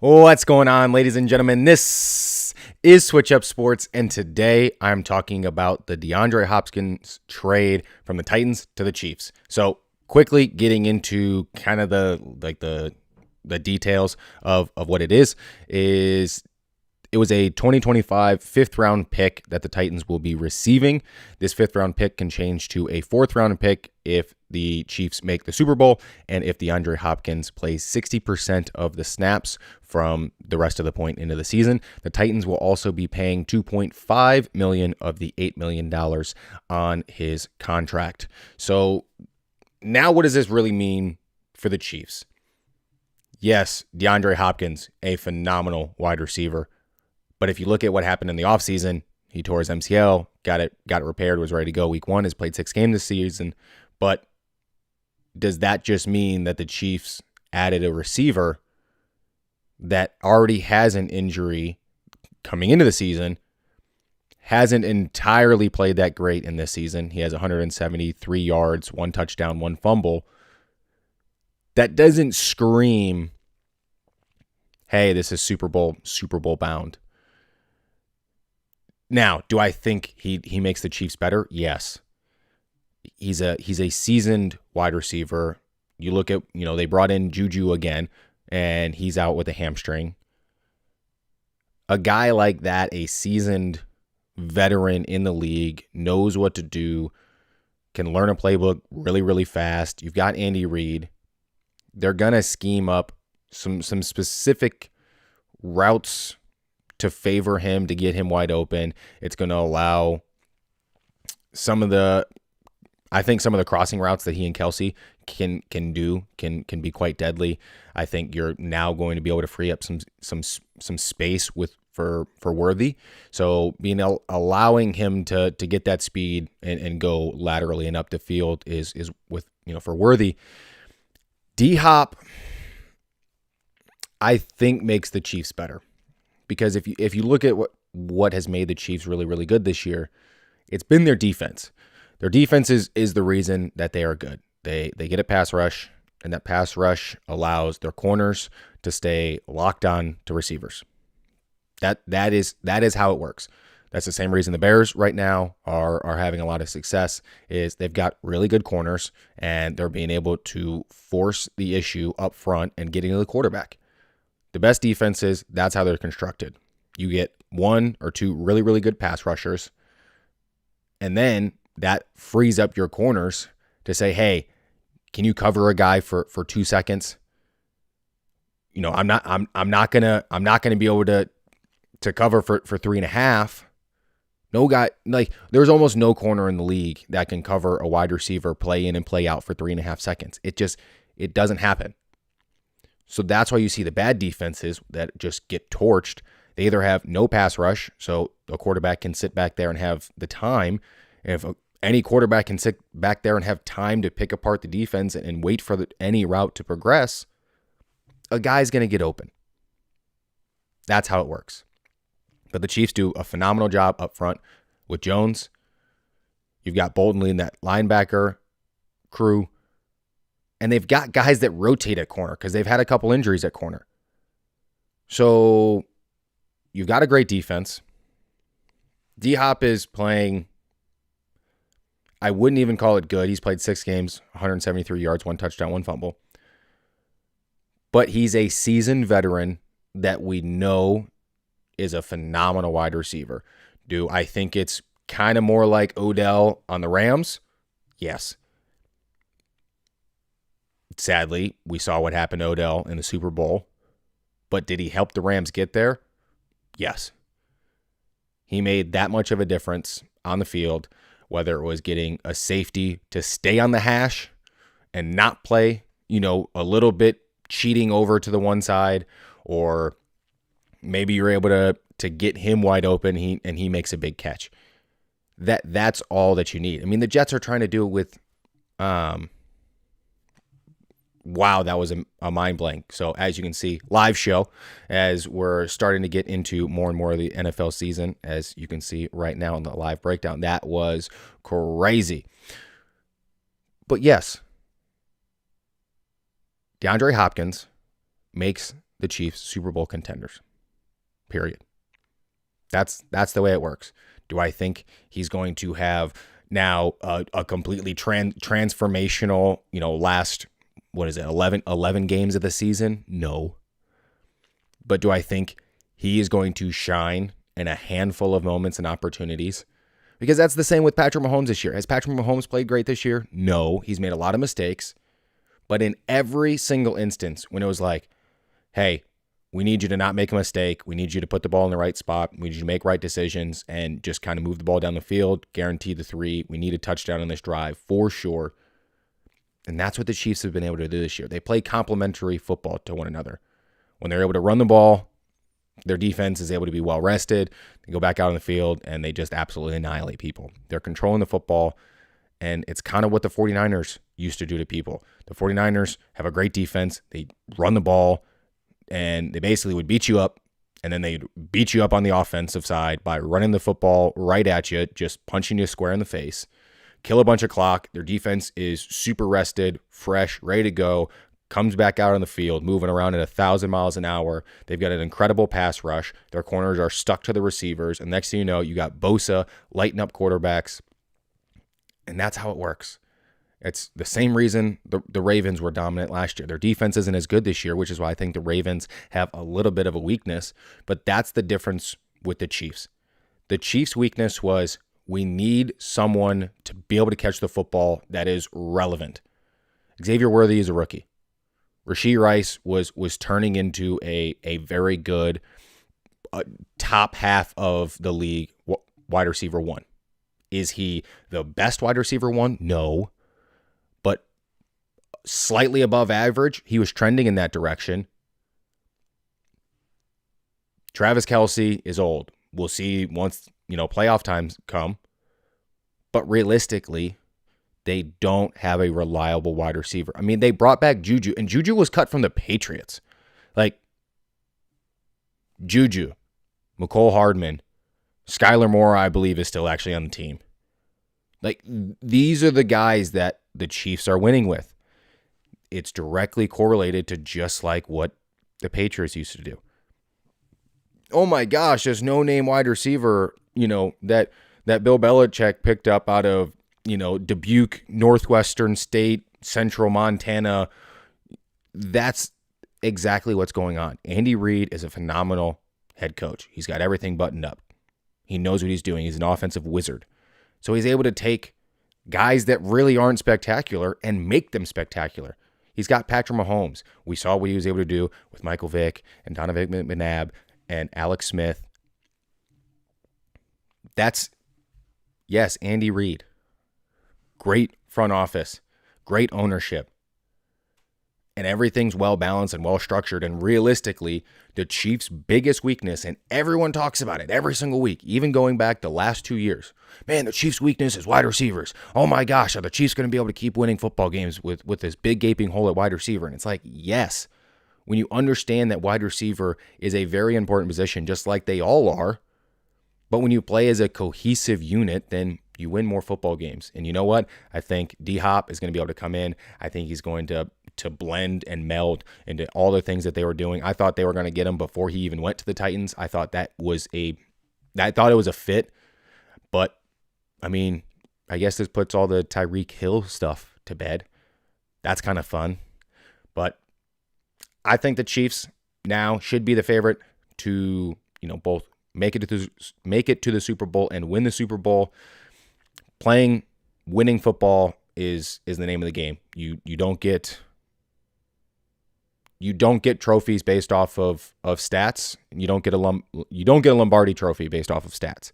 What's going on, ladies and gentlemen? This is Switch Up Sports, and today I'm talking about the DeAndre Hopkins trade from the Titans to the Chiefs. So, quickly getting into kind of the details of what it is it was a 2025 fifth round pick that the Titans will be receiving. This fifth round pick can change to a fourth round pick if the Chiefs make the Super Bowl and if DeAndre Hopkins plays 60% of the snaps from the rest of the point into the season. The Titans will also be paying $2.5 million of the $8 million on his contract. So now what does this really mean for the Chiefs? Yes, DeAndre Hopkins, a phenomenal wide receiver. But if you look at what happened in the offseason, he tore his MCL, got it repaired, was ready to go week 1, has played 6 games this season. But does that just mean that the Chiefs added a receiver that already has an injury coming into the season, hasn't entirely played that great in this season? He has 173 yards, 1 touchdown, 1 fumble. That doesn't scream, hey, this is Super Bowl bound. Now, do I think he makes the Chiefs better? Yes. He's a seasoned wide receiver. You look at, they brought in Juju again, and he's out with a hamstring. A guy like that, a seasoned veteran in the league, knows what to do, can learn a playbook really, really fast. You've got Andy Reid. They're going to scheme up some specific routes to favor him, to get him wide open. It's going to allow some of the crossing routes that he and Kelsey can be quite deadly. I think you're now going to be able to free up some space for Worthy. So allowing him to get that speed and go laterally and up the field is with, for Worthy. D-Hop, I think, makes the Chiefs better. Because if you look at what has made the Chiefs really, really good this year, it's been their defense. Their defense is the reason that they are good. They get a pass rush, and that pass rush allows their corners to stay locked on to receivers. That is how it works. That's the same reason the Bears right now are having a lot of success, is they've got really good corners, and they're being able to force the issue up front and getting to the quarterback. The best defenses, that's how they're constructed. You get 1 or 2 really, really good pass rushers, and then that frees up your corners to say, hey, can you cover a guy for 2 seconds? I'm not gonna be able to cover for 3.5. No guy, there's almost no corner in the league that can cover a wide receiver play in and play out for 3.5 seconds. It doesn't happen. So that's why you see the bad defenses that just get torched. They either have no pass rush, so a quarterback can sit back there and have the time. And if any quarterback can sit back there and have time to pick apart the defense and wait for any route to progress, a guy's going to get open. That's how it works. But the Chiefs do a phenomenal job up front with Jones. You've got Bolton leading that linebacker crew. And they've got guys that rotate at corner because they've had a couple injuries at corner. So you've got a great defense. D-Hop is playing, I wouldn't even call it good. He's played 6 games, 173 yards, 1 touchdown, 1 fumble. But he's a seasoned veteran that we know is a phenomenal wide receiver. Do I think it's kind of more like Odell on the Rams? Yes. Sadly, we saw what happened to Odell in the Super Bowl. But did he help the Rams get there? Yes. He made that much of a difference on the field, whether it was getting a safety to stay on the hash and not play, a little bit cheating over to the one side, or maybe you're able to get him wide open and he makes a big catch. That's all that you need. I mean, the Jets are trying to do it with wow, that was a mind blank. So as you can see, live show as we're starting to get into more and more of the NFL season, as you can see right now in the live breakdown. That was crazy. But yes, DeAndre Hopkins makes the Chiefs Super Bowl contenders. Period. That's the way it works. Do I think he's going to have now a completely transformational, last, 11 games of the season? No. But do I think he is going to shine in a handful of moments and opportunities? Because that's the same with Patrick Mahomes this year. Has Patrick Mahomes played great this year? No. He's made a lot of mistakes. But in every single instance, when it was like, hey, we need you to not make a mistake. We need you to put the ball in the right spot. We need you to make right decisions and just kind of move the ball down the field, guarantee the 3. We need a touchdown on this drive for sure. And that's what the Chiefs have been able to do this year. They play complementary football to one another. When they're able to run the ball, their defense is able to be well rested. They go back out on the field and they just absolutely annihilate people. They're controlling the football, and it's kind of what the 49ers used to do to people. The 49ers have a great defense. They run the ball, and they basically would beat you up, and then they'd beat you up on the offensive side by running the football right at you, just punching you square in the face, kill a bunch of clock. Their defense is super rested, fresh, ready to go, comes back out on the field, moving around at 1,000 miles an hour. They've got an incredible pass rush. Their corners are stuck to the receivers, and next thing you know, you got Bosa lighting up quarterbacks, and that's how it works. It's the same reason the Ravens were dominant last year. Their defense isn't as good this year, which is why I think the Ravens have a little bit of a weakness. But that's the difference with the Chiefs. The Chiefs' weakness was we need someone to be able to catch the football that is relevant. Xavier Worthy is a rookie. Rashee Rice was turning into a very good top half of the league wide receiver 1. Is he the best wide receiver 1? No. Slightly above average. He was trending in that direction. Travis Kelce is old. We'll see once, playoff times come. But realistically, they don't have a reliable wide receiver. I mean, they brought back Juju, and Juju was cut from the Patriots. Like, Juju, Mecole Hardman, Skylar Moore, I believe, is still actually on the team. Like, these are the guys that the Chiefs are winning with. It's directly correlated to just like what the Patriots used to do. Oh my gosh, there's no name wide receiver, that Bill Belichick picked up out of, Dubuque, Northwestern State, Central Montana. That's exactly what's going on. Andy Reid is a phenomenal head coach. He's got everything buttoned up. He knows what he's doing. He's an offensive wizard. So he's able to take guys that really aren't spectacular and make them spectacular. He's got Patrick Mahomes. We saw what he was able to do with Michael Vick and Donovan McNabb and Alex Smith. That's, yes, Andy Reid. Great front office. Great ownership. And everything's well balanced and well structured. And realistically, the Chiefs' biggest weakness, and everyone talks about it every single week, even going back the last 2 years. Man, the Chiefs' weakness is wide receivers. Oh my gosh, are the Chiefs going to be able to keep winning football games with this big gaping hole at wide receiver? And it's like, yes. When you understand that wide receiver is a very important position, just like they all are, but when you play as a cohesive unit, then you win more football games. And you know what? I think D-Hop is going to be able to come in. I think he's going to blend and meld into all the things that they were doing. I thought they were going to get him before he even went to the Titans. I thought it was a fit. But, I mean, I guess this puts all the Tyreek Hill stuff to bed. That's kind of fun. But I think the Chiefs now should be the favorite to, both make it to the Super Bowl and win the Super Bowl. Winning football is the name of the game. You don't get trophies based off of stats. You don't get a Lombardi trophy based off of stats.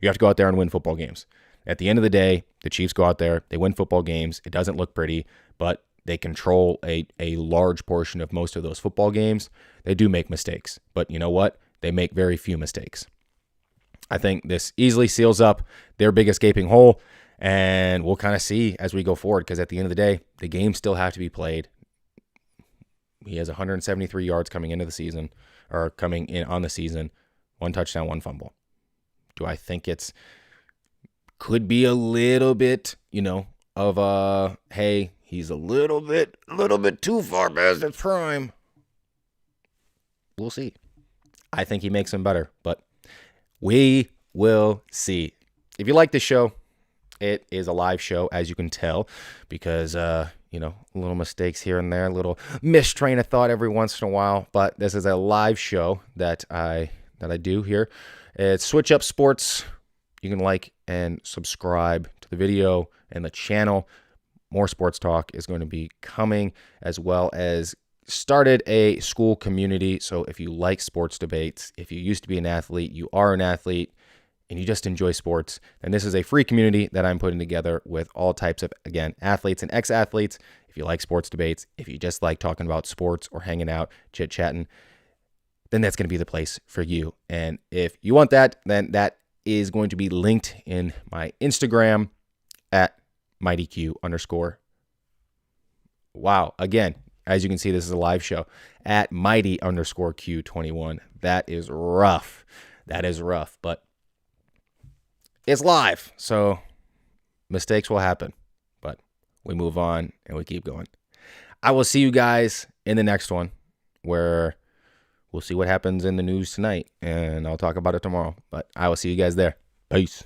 You have to go out there and win football games. At the end of the day, the Chiefs go out there, they win football games. It doesn't look pretty, but they control a large portion of most of those football games. They do make mistakes, but you know what? They make very few mistakes. I think this easily seals up their biggest gaping hole, and we'll kind of see as we go forward, because at the end of the day, the games still have to be played. He has 173 yards coming into the season, or coming in on the season, 1 touchdown, 1 fumble. Do I think could be a little bit, of hey, he's a little bit too far past his prime? we'll see. I think he makes them better, but we will see. If you like the show, it is a live show, as you can tell, because, little mistakes here and there, a little mistrain of thought every once in a while. But this is a live show that I do here. It's Switch Up Sports. You can like and subscribe to the video and the channel. More sports talk is going to be coming, as well as started a school community. So if you like sports debates, if you used to be an athlete, you are an athlete, and you just enjoy sports, then this is a free community that I'm putting together with all types of, again, athletes and ex-athletes. If you like sports debates, if you just like talking about sports or hanging out, chit-chatting, then that's going to be the place for you. And if you want that, then that is going to be linked in my Instagram at MightyQ_. Wow. Again, as you can see, this is a live show at Mighty_Q21. That is rough. But it's live, so mistakes will happen, but we move on and we keep going. I will see you guys in the next one, where we'll see what happens in the news tonight, and I'll talk about it tomorrow, but I will see you guys there. Peace.